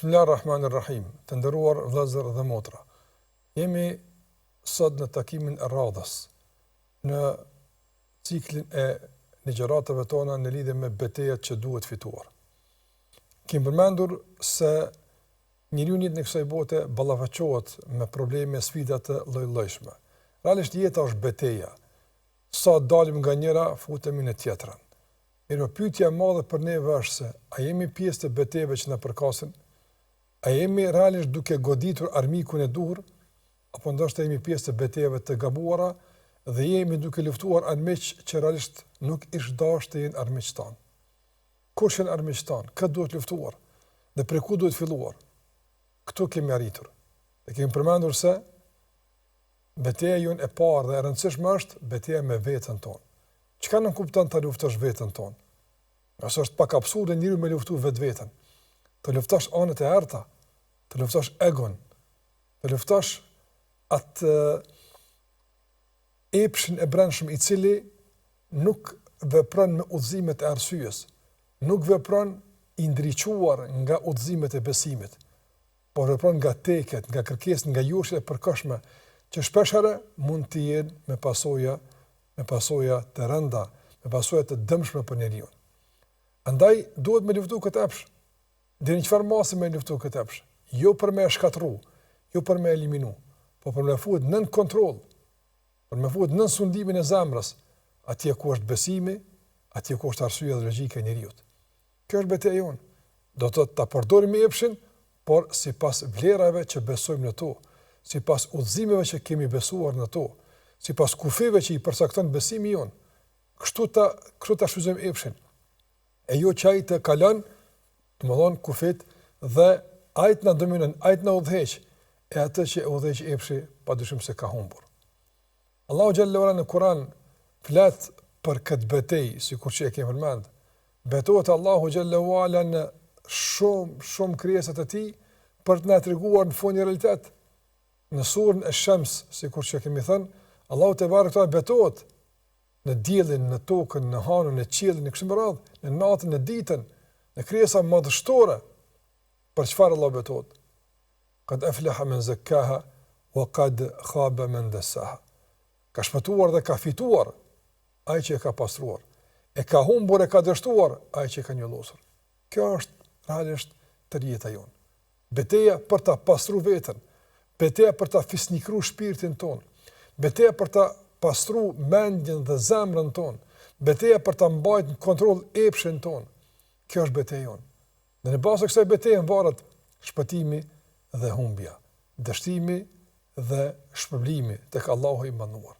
Bismillahirrahmanirrahim. Të nderuar vëllezër dhe motra. Jemi sot në takimin e radhës në ciklin e ligjëratave tona në lidhje me betejat që duhet fituar. Kemi përmendur se njeriu në kësaj bote ballafaqohet me probleme, sfida të lloj-llojshme. Realisht jeta është betejë. Sa dalim nga njëra, futemi në tjetrën. Mirë, pyetja e madhe për ne është se a jemi pjesë të betejëve që na përkasin? A jemi realisht duke goditur armikun e duhur, apo ndoshta jemi pjesë të betejëve të gabuara dhe jemi duke luftuar armiq që realisht nuk ish dashur të jenë armiq tan. Kush janë armiq tan? Kë duhet luftuar? Dhe prej ku duhet filluar? Këtu kemi arritur. Dhe kemi përmendur se betejë jonë e parë dhe e rëndësishme është betejë me veten tonë. Çka nuk kupton ta luftosh veten tonë? Nëse është pak absurde njeriu me luftu vetveten. Të luftosh anët e errta, të luftosh egon, të luftosh atë epshin e brendshëm i cili nuk vepron me udhëzimet e arsyes, nuk vepron i ndriçuar nga udhëzimet e besimit, por vepron nga teket, nga kërkesë, nga jurshjet e përkohshme, që shpeshherë mund të jenë me pasoja të rënda, me pasoja të dëmshme për njeriu. Andaj duhet me luftu këtë epsh. Deri në çfarë masi me luftu këtë epsh? Jo për me shkatërru, jo për me eliminu, por për me fuet nën kontroll, për me fuet nën sundimin e zemrës, atje ku është besimi, atje ku është arsyeja dhe logjika e njeriu. Kjo është betejë jonë. Do të ta përdorim epshin, por sipas vlerave që besojmë në to, sipas udhëzimeve që kemi besuar në to, sipas kufive që i përcakton besimi jon. Kështu ta shfrytëzojmë epshin. E jo që ai të kalon, të më thonë kufit, dhe ajt në dominon, ajt në udhëheq, e atë që udhëheq epshi, pa dyshim se ka humbur. Allahu xhallahu ala në Kur'an flet për këtë betejë, sikur që e kemi përmend. Betohet Allahu xhallahu ala në shumë krijesat e tij për të na treguar në fund një realitet. Në surën e Shams, sikur që kemi thënë, Allahu te barekuta betohet në diellin, në tokën, në hanën, në qiellin, në kështu me radhë, në natën, në ditën, në krijesa madhështore. Për çfarë Allah betohet? Qad aflaha man zakkaha wa qad khaba man dassaha. Ka shpëtuar dhe ka fituar ai që e ka pastruar. E ka humbur e ka dështuar ai që e ka njollosur. Kjo është realisht tërjeta jonë. Betejë për ta pastruar veten, betejë për ta fisnikruar shpirtin ton, betejë për ta pastruar mendjen dhe zemrën ton, betejë për ta mbajtur në kontroll epshin ton. Kjo është betejë jonë. Dhe në bazë të kësaj betejë varet shpëtimi dhe humbja, dështimi dhe shpërblimi tek Allahu i manduar.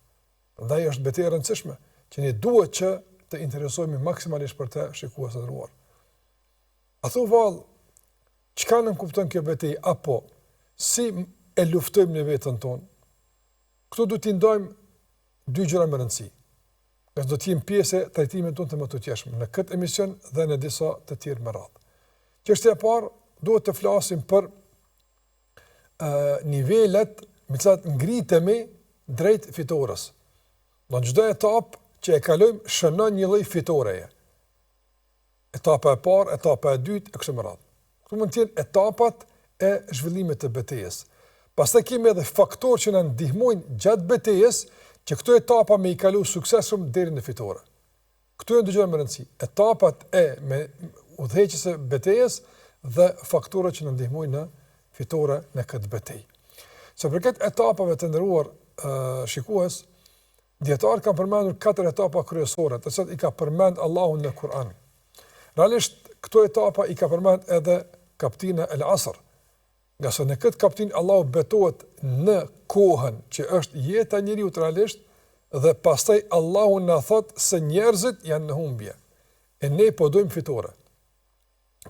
Prandaj është betejë e rëndësishme që ne duhet që të interesohemi maksimalisht për të shikues të nderuar. A thu vallë, çka nën kupton kjo betejë apo si e luftojmë në veten tonë? Këtu do t'i ndajmë dy gjëra më rëndësi. Që do të jem pjesë e trajtimit tonë të më të tjeshëm në këtë emision dhe në disa të tjerë më radhë. Çështja e parë, duhet të flasim për nivelet me të cilat ngritemi drejt fitores. Në çdo etapë që e kalojmë shënon një lloj fitoreje. Etapa e parë, etapa e dytë e kështu me radhë. Këto mund të jenë etapat e zhvillimit të betejës. Pastaj kemi edhe faktorë që na ndihmojnë gjatë betejës që këto etapa me i kalu suksesshëm deri në fitore. Këto janë dy gjëra më rëndësi. Etapat e me udhëheqjes së betejës dhe faktorët që na ndihmojnë në fitore në këtë betejë. Sa përket etapave të nderuar shikues, dietar kanë përmendur 4 etapa kryesore, të cilat i ka përmend Allahu në Kur'an. Realisht këto etapa i ka përmend edhe kaptina El Asr. Nga se në këtë kaptin Allahu betohet në kohën që është jeta e njeriu realisht dhe pastaj Allahu na thot se njerëzit janë në humbje. E ne po dojmë fitore.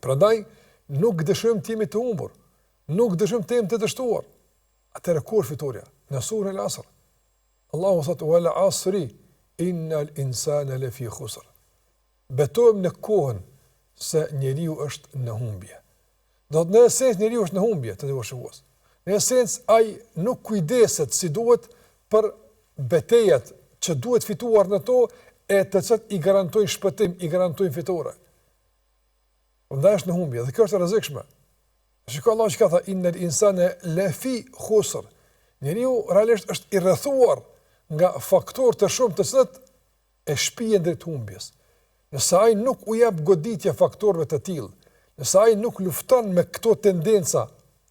Prandaj nuk dëshirojmë të jemi të humbur, nuk dëshirojmë të jemi të dështuar. Atëherë kur fitoria? Në surën El Asr. Allahu thot wal asri innal insana lafi khusr. Betohem në kohën se njeriu është në humbje. Do të në esencë njeriu është në humbje, të dëvshëues. Në esencë ai nuk kujdeset si duhet për betejat që duhet fituar në to e të cilat i garantojnë shpëtim, i garantojnë fitore. Prandaj është në humbje dhe kjo është e rrezikshme. Shikoj Allah që ka tha innal insana lafi khusr. Njeriu realisht është i rrethuar nga faktorë të shumë të cilët e shpihen drejt humbjes. Nëse ai nuk u jep goditje faktorëve të tillë, nëse ai nuk lufton me këto tendenca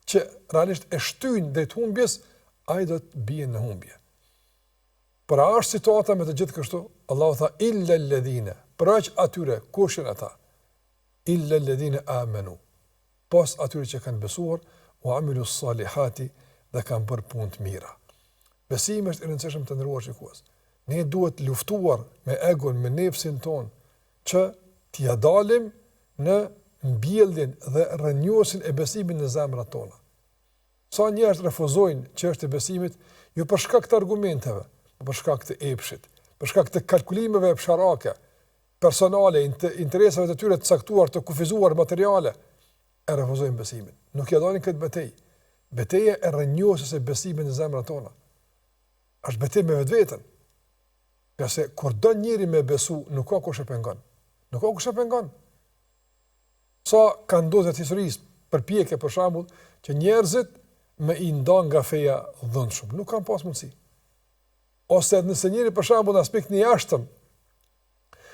që realisht e shtyjnë drejt humbjes, ai do të bie në humbje. Pra është situata me të gjithë kështu, Allahu tha illa alladhina, përveç atyre, kush janë ata? Illa alladhina amanu. Pas atyre që kanë besuar, u amilu salihati dhe kanë bërë punë të mira. Besimi është i rëndësishëm të ndëruar shikues. Ne duhet luftuar me egon, me nefsin ton, që t'ia dalim në mbjelljen dhe rrënjosin e besimit në zemrat tona. Sa njerëz refuzojnë çështën e besimit, jo për shkak të argumenteve, por për shkak të epshit, për shkak të kalkulimeve fsharake, personale, interesave të tyre të caktuar, të kufizuar materiale, e refuzojnë besimin. Nuk ja dalin këtë betejë. Betejë e rrënjosjes së besimit në zemrat tona. Është betejë me vetveten. Qase kur do njëri me besu, nuk ka kush e pengon. Nuk ka kush e pengon. Sa kanë ndodhur të historisë përpjekje për shembull që njerëzit me i ndan nga feja dhënshëm, nuk kanë pas mundësi. Ose nëse njëri për shembull në aspektin e jashtëm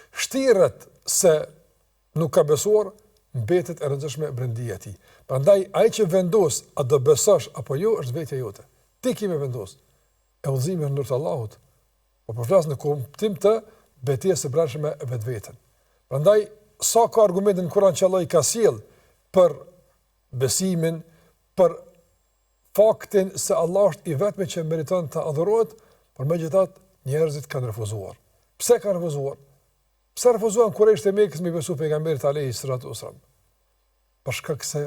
shtirret se nuk ka besuar, mbetet e rëndësishme brendia e tij. Prandaj ai që vendos a do besosh apo jo është vetja jote. Ti ke me vendos. E udhëzimi është ndër të Allahut. Po përflas në kuptim të betejës së brendshme e vetveten. Prandaj sa ka argumente në Kur'an që Allah i ka sjell për besimin, për faktin se Allah është i vetmi që meriton të adhurohet, por megjithatë njerëzit kanë refuzuar. Pse kanë refuzuar? Pse refuzuan Kurajsht e Mekës me besu pejgamberit alayhi salatu wasallam? Për shkak se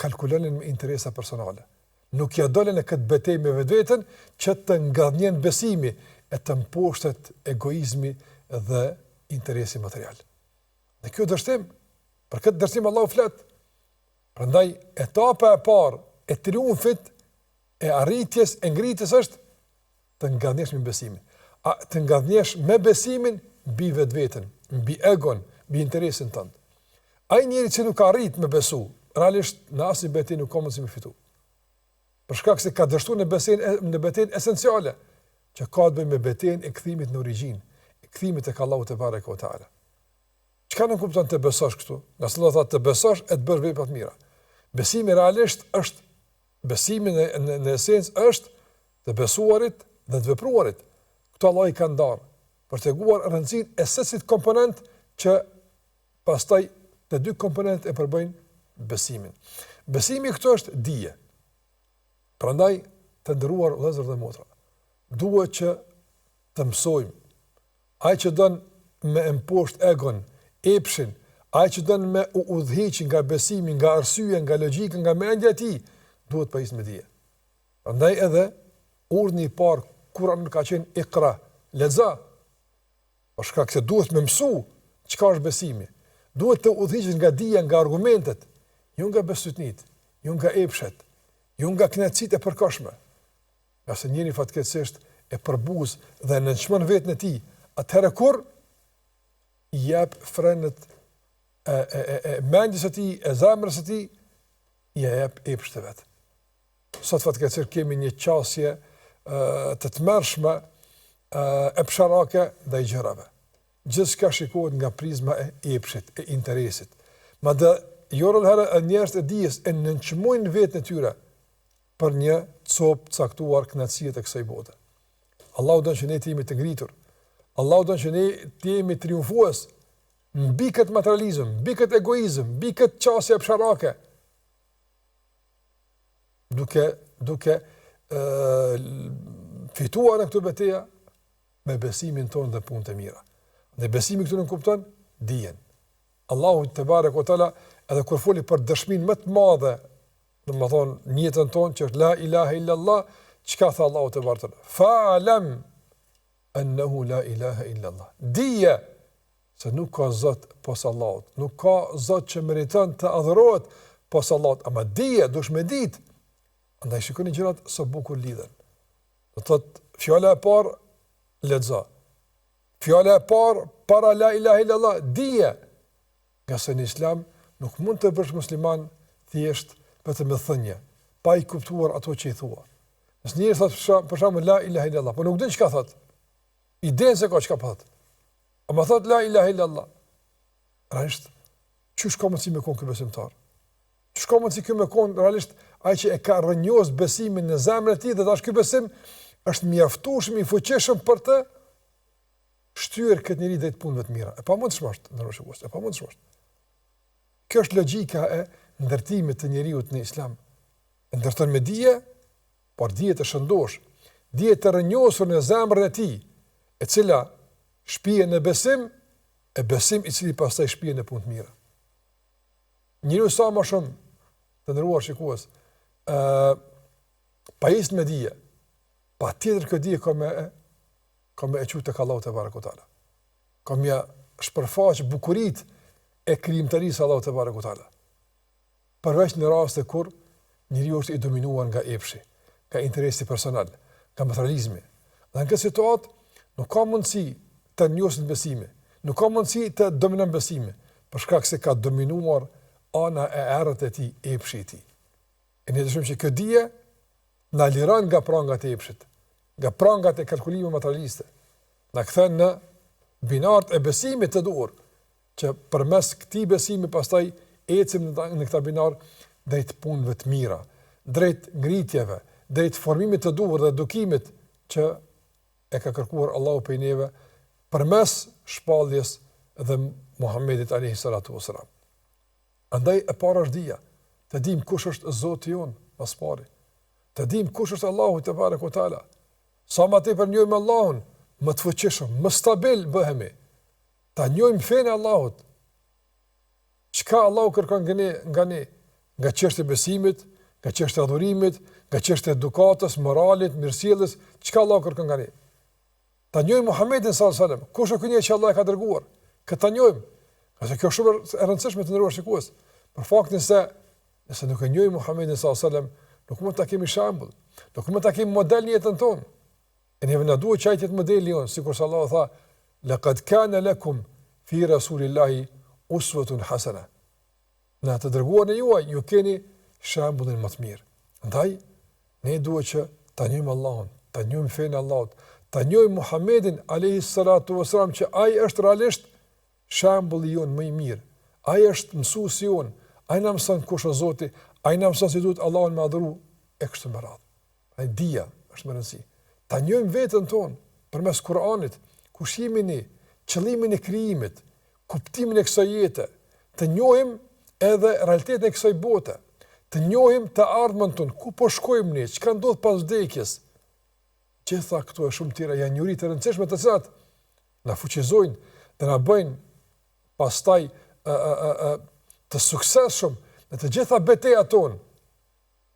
kalkulonin me interesa personale. Nuk ja dolën në këtë betejë me vetveten që të ngadhnjen besimi e të mposhtet egoizmi dhe interesi material. Dhe kjo dështim, për këtë dështim Allahu flet. Prandaj etapa e parë e triumfit e arritjes e ngritjes është të ngadhnesh me besimin. A të ngadhnesh me besimin mbi vetveten, mbi egon, mbi interesin tënd. Ai njeri që nuk arrit me besu, realisht në asnjë betejë nuk ka mundësi me fitu. Për shkak se ka dështuar në betejën esenciale, që ka të bëjë me betejën e kthimit në origjinë, e kthimit tek Allahu te bareka o taala. Çka nuk kupton të besosh këtu? Nëse do thotë të besosh e të bësh vepra të mira. Besimi realisht është besimi në esencë është të besuarit dhe të vepruarit. Këto Allah i ka ndarë për të treguar rëndësinë e secit komponent që pastaj të dy komponent e përbëjnë besimin. Besimi këtu është dije. Prandaj të nderuar vëllezër dhe motra, duhet që të mësojmë. Ai që don me imposht egon, epshin, ai që don me u udhëhiq nga besimi, nga arsyeja, nga logjika, nga mendja e tij, duhet pajis me dije. Prandaj edhe urdhni i parë Kur'an ka qenë Iqra, lexo. Për shkak se duhet me mësu çka është besimi. Duhet të udhëhiqesh nga dija, nga argumentet, jo nga besytnit, jo nga epshet, jo nga kënaqësitë e përkohshme. Nëse njëri fatkeqësisht e përbuz dhe nënçmon veten e tij, atëherë kur i jep frenet e mendjes së tij, e zemrës së tij, i jep epsht të vet. Sot fatkeqësisht kemi një qasje të tmerrshme e psharake dhe i gjërave. Gjithçka shikohet nga prizma e epshit, e interesit. Madje jorën herë njerëz e dijes e nënçmojnë veten e tyre për një copë caktuar kënaqësie të kësaj bote. Allahu don që ne të jemi të ngritur. Allahu don që ne të jemi triumfues mbi këtë materializëm, mbi këtë egoizëm, mbi këtë qasje psharake. Duke fituar në këtë betejë me besimin tonë dhe punët e mira. Dhe besimi këtu nuk kupton dijen. Allahu te bareka o taala edhe kur foli për dëshminë më të madhe, domethënë në jetën tonë që është la ilaha illa Allah, çka tha Allahu te bareka? Fa'lam annahu la ilaha illa Allah. Dije se nuk ka zot posa Allahut, nuk ka zot që meriton të adhurohet posa Allahut, ama dije dush me ditë. Andaj shikoni gjërat sa bukur lidhen. Do thotë fjala e parë lexo. Fjala e parë para la ilaha illa Allah, dije. Nga se në Islam nuk mund të bësh musliman thjesht vetëm me thënie, pa I kuptuar ato që I thua. Nëse njëri thot për shembull la ilaha illallah, po nuk din çka thot. Idenë se ka çka po thot. Ama thot la ilaha illallah. Realisht, çush ka mundsi me kon ky besimtar? Çush ka mundsi ky me kon realisht ai që e ka rrënjos besimin në zemrën e tij dhe tash ky besim është mjaftueshëm I fuqishëm për të shtyr këtë njeri drejt punëve të mira. E pamundshme është, ndërkohë është, e pamundshme është. Kjo është logjika e ndërtimit të njeriu në Islam. E ndërton me dije, por dije të shëndosh, dije të rrënjosur në zemrën e tij, e cila shpihen në besim, e besim I cili pastaj shpihen në punë të mira. Njeriu sa më shumë të ndëruar shikues, pa isë me dije, pa tjetër këtë dije ka me e qutë të Allahu te barekuhu teala. Ka me shpërfaq bukurit e krijimtarisë Allahu te barekuhu teala. Përveç në raste kur njeriu është I dominuar nga epshi, nga interesi personal, nga materializmi. Dhe në këtë situatë nuk ka mundësi të njohësit besimi, nuk ka mundësi të dominon besimi, për shkak se ka dominuar ana e errët e tij, epshi I tij. E ne dëshojmë që këtë dije na liron nga prangat e epshit, nga prangat e kalkulimeve materialiste, na kthen në binart e besimit të duhur, që përmes këtij besimi pastaj ecim në këtë binar drejt punëve të mira, drejt ngritjeve, drejt formimit të duhur dhe edukimit që e ka kërkuar Allahu prej neve përmes shpalljes dhe Muhammedit alayhi salatu wasalam. Andaj e para është dija, të dim kush është Zoti jon, pas pari. Të dim kush është Allahu te barekuhu teala. Sa më tepër njohim Allahun, më të fuqishëm, më stabil bëhemi. Ta njohim fenë e Allahut. Çka Allahu kërkon nga ne, nga çështja e besimit, nga çështja e adhurimit, nga çështja e edukatës, moralit, mirësjelljes, çka Allahu kërkon nga ne. Ta njohim Muhammedin sallallahu alaihi wasallam, kush është ky që Allah e ka dërguar. Këtë njohim. Qase kjo është shumë e rëndësishme të ndëruar shikues. Për faktin se nëse nuk e njohim Muhammedin sallallahu alaihi wasallam, nuk mund ta kemi shembull, nuk mund ta kemi model në jetën tonë. E ne na duhet çajtet modeli jon, sikur Allahu tha, laqad kana lakum fi rasulillahi uswatun hasana. Në të dërguar në juaj, ju keni shembullin më të mirë. Andaj, ne duhet që ta njohim Allahun, ta njohim fenë e Allahut, ta njohim Muhammedin alayhi salatu wasalam që ai është realisht shembulli jon më I mirë. Ai është mësuesi jon, ai na mëson kush është Zoti, ai na mëson si duhet Allahun me adhuru e kështu me radhë. Ai dia është më rëndësi. Ta njohim veten tonë përmes Kuranit, kush jemi ne, qëllimin e krijimit, kuptimin e kësaj jete, të njohim edhe realitetin e kësaj bote, të njohim të ardhmen tonë, ku po shkojmë ne, çka ndodh pas vdekjes. Gjitha këto e shumë tjera janë njëri të rëndësishme të cilat na fuqizojnë dhe na bëjnë pastaj të suksesshëm në të gjitha betejat tonë,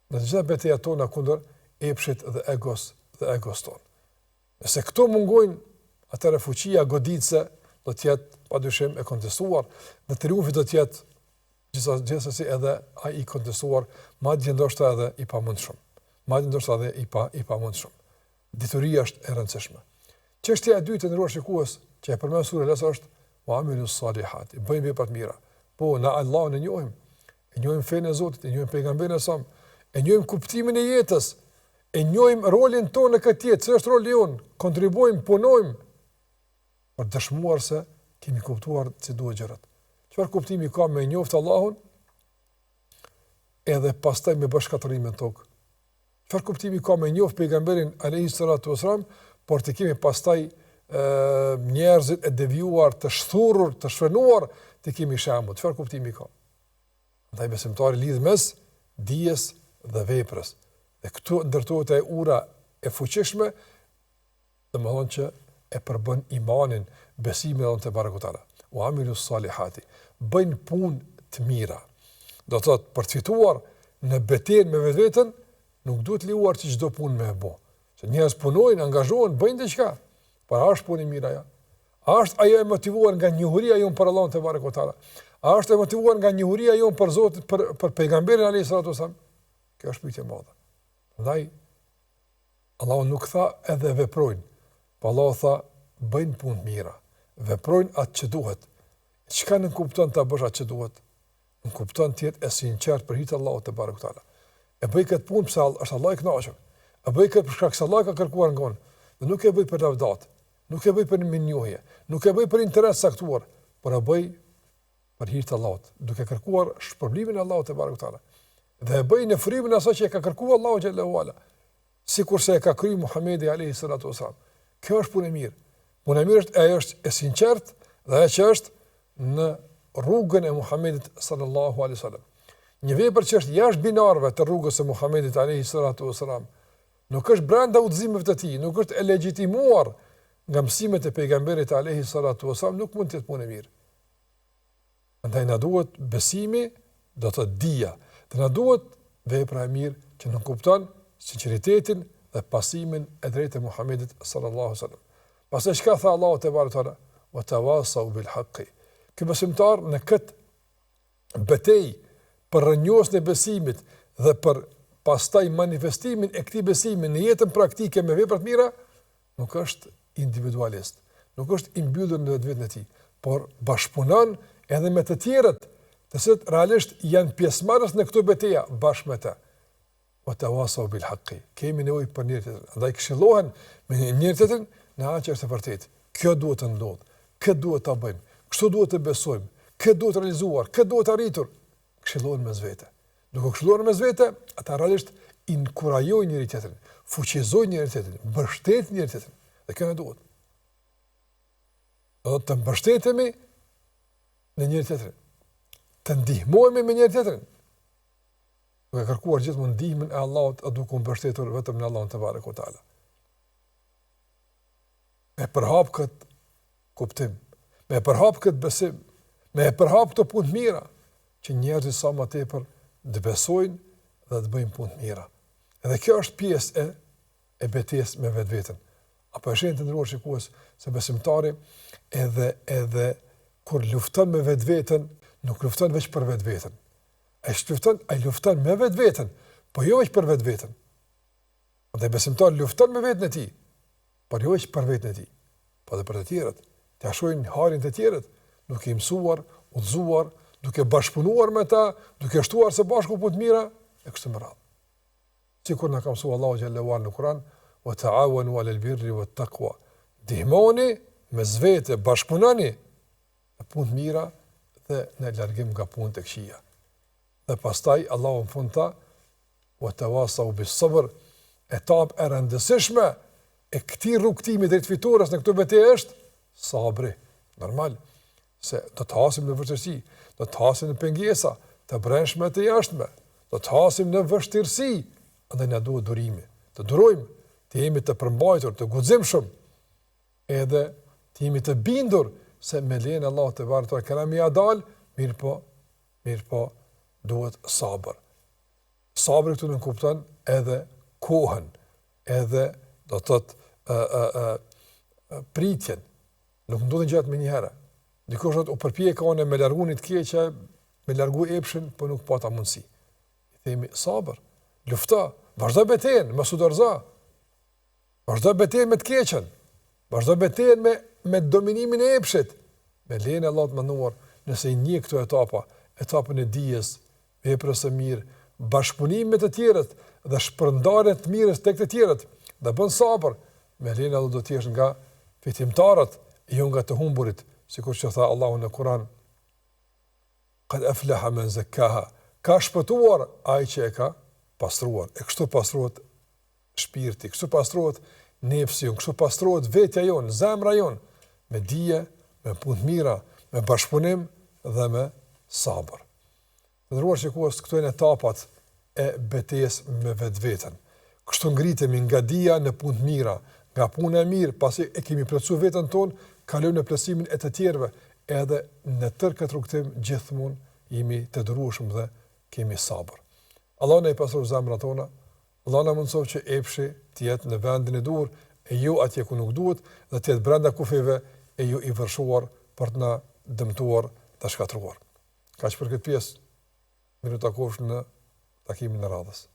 në të gjitha betejat tona kundër epshit dhe egos tonë. Nëse këto mungojnë, atëherë fuqia goditëse do të jetë padyshim e kontestuar dhe triumfi do të jetë gjithsesi edhe ai I kontestuar, madje ndoshta edhe I pamundshëm. Madje ndoshta edhe I pamundshëm. Dituria është e rëndësishme. Çështja e dytë e ndëruar shikues, që e përmend sura Al-Asr është wa amilus salihati. Bëjmë vepra të mira. Po, na Allahun e njohim fenë e Zotit, e njohim pejgamberin e Sam, e njohim kuptimin e jetës, e njohim rolin tonë në këtë jetë, ç'është roli jon, kontribuojmë, punojmë për dëshmuar se kemi kuptuar si duhet gjërat. Çfarë kuptimi ka me njoft Allahun edhe pastaj me bashkëtarimin tokë? Çfarë kuptimi ka me njoft pejgamberin alayhi salatu wasalam, por të kemi pastaj njerëzit e devijuar, të shthurur, të shfrenuar, të kemi shembull. Çfarë kuptimi ka? Andaj besimtari lidh mes dijes dhe veprës. Dhe këtu ndërtohet e ura e fuqishme, domethënë që e përbën imanin, besimin Allahut te barekuhu teala. Wa amilus salihati. Bëjnë punë të mira. Do të thotë për të fituar në betejën me vetveten, nuk duhet lejuar që çdo punë me bë. Se njerëz punojnë, angazhohen, bëjnë diçka. Por a është punë e mirë ajo? A është ajo e motivuar nga njohuria jon për Allahun te barekuhu teala? A është e motivuar nga njohuria jon për Zotin, për pejgamberin alayhi salatu wasallam? Kjo është pyetje e madhe. Prandaj Allahu nuk tha edhe veprojnë, po Allahu tha bëjnë punë mira, veprojnë atë që duhet. Çka nuk kupton ta bësh atë që duhet? Në kupton të jetë e sinqert për hir të Allahut te barekuta. E bëj këtë punë pse është Allah i kënaqur. E bëj këtë për shkak se Allah ka kërkuar nga unë. Dhe nuk e bëj për lavdat, nuk e bëj për minjohje, nuk e bëj për interes saktuar, por e bëj për hir të Allahut, duke kërkuar shpërblimin e Allahut te barekuta. Dhe e bëj në frymën e asaj që e ka kërkuar Allahu xhallahu ala. Sikurse e ka kryer Muhamedi alayhi salatu wasalam. Kjo është punë e mirë. Punë e mirë është e sinqert dhe ajo që është në rrugën e Muhamedit sallallahu alaihi wasallam. Një vepër që është jashtë binarëve të rrugës së Muhamedit alayhi salatu wasalam, nuk është brenda udhëzimeve të tij, nuk është e legjitimuar nga mësimet e pejgamberit alayhi salatu wasalam, nuk mund të jetë punë e mirë. Andaj na duhet besimi, do të dija, dhe na duhet vepra e mirë që nuk kupton sinqeritetin dhe pasimin e drejtë të Muhamedit sallallahu alaihi wasallam. Pastaj çka tha Allahu te barekuta, wa tawasaw bil haqqi. Ky besimtar në këtë betejë për rënjosjen e besimit dhe për pastaj manifestimin e këtij besimi në jetën praktike me vepra të mira, nuk është individualist, nuk është i mbyllur në vetën e tij, por bashkëpunon edhe me të tjerët, të cilët realisht janë pjesëmarrës në këtë betejë bashkë me të. Wa tawasaw bil haqqi. Kemi nevojë për njëri tjetrin. Andaj këshillohen me njëri tjetrin në atë që është e vërtetë. Kjo duhet të ndodhë, këtë duhet ta bëjmë, kështu duhet të besojmë, këtë duhet të realizuar, këtë duhet të arritur. Këshillohen mes vete. Duke këshilluar mes vete, ata realisht inkurajojnë njëri tjetrin, fuqizojnë njëri tjetrin, mbështetin njëri tjetrin. Dhe kjo na duhet. Do të mbështetemi në njëri tjetrin, të ndihmohemi me njëri tjetrin, duke kërkuar gjithmonë ndihmën e Allahut, a duke u mbështetur vetëm në Allahun te barekuta. Me përhap këtë kuptim, me përhap këtë besim, me përhap të punë mira, që njerëzit sa më tepër të besojnë dhe të bëjnë punë mira. Edhe kjo është pjesë e betejës me vetveten. Apo është të ndërruar shikues se besimtari edhe kur lufton me vetveten, nuk lufton vetëm për vetveten. Ai lufton me vetveten, po jo vetëm për vetveten. Dhe besimtari lufton me veten e tij, por jo vetëm për veten e tij, po edhe për të tjerët. Të shohin harin të tjerët, duke i mësuar, udhëzuar, duke bashkëpunuar me ta, duke shtuar së bashku punë të mira e kështu me radhë. Sikur na ka mësuar Allahu xhallahu ala në Kur'an, wa ta'awanu 'alal birri wat taqwa. Ndihmoni mes vete, bashkëpunoni në punë të mira dhe në largim nga punët e këqija. Dhe pastaj Allahu në fund tha, wa tawasaw bis sabr, etapë e rëndësishme e këtij rrugtimi drejt fitores në këtë betejë është sabri. Normal, se do të hasim në vështirësi, do të hasim në pengesa, të brendshme të jashtme, do të hasim në vështirësi, andaj na duhet durimi, të durojmë, të jemi të përmbajtur, të guximshëm, edhe të jemi të bindur se me lejen e Allahut te barekuta kelam ia dal, mirë po duhet sabër. Sabri këtu nuk kupton edhe kohën, edhe do të thotë pritjen. Nuk ndodhin gjërat më një herë. Dikush thotë u përpjek unë me larguni të keqja, me largu epshin, po nuk pata mundësi. I themi sabër, lufta, vazhdo betejën, mos u dorëzo. Vazhdo betejën me të keqen. Vazhdo betejën me dominimin e epshit. Me lejen e Allahut mënduar, nëse i njeh këto etapa, etapën e dijes, veprës së mirë, bashkëpunim me të tjerët dhe shpërndarje të mirës tek të tjerët, dhe bën sabër, me lejen e Allahut do të jesh nga fitimtarët, jo nga të humburit, sikur që tha Allahu në Kur'an, qad aflaha man zakkaha, ka shpëtuar ai që e ka pastruar. E kështu pastrohet shpirti, kështu pastrohet nefsi, kështu pastrohet vetja jon, zemra jon, me dije, me punë mira, me bashkëpunim dhe me sabër. Të nderuar shikues, këto janë etapat e betejës me vetveten. Kështu ngritemi nga dija në punë mira, nga puna e mirë, pasi e kemi plotësuar veten tonë, kalojmë në plotësimin e të tjerëve, edhe në tërë këtë rrugtim gjithmonë jemi të durueshëm dhe kemi sabër. Allah na i pastroj zemrat tona, Allah na mundsoj që epshi të jetë në vendin e duhur, e jo atje ku nuk duhet, dhe të jetë brenda kufeve, e jo i vërshuar për të na dëmtuar dhe shkatruar. Kaq për këtë pjesë, mirë takosh në takimin e radhës.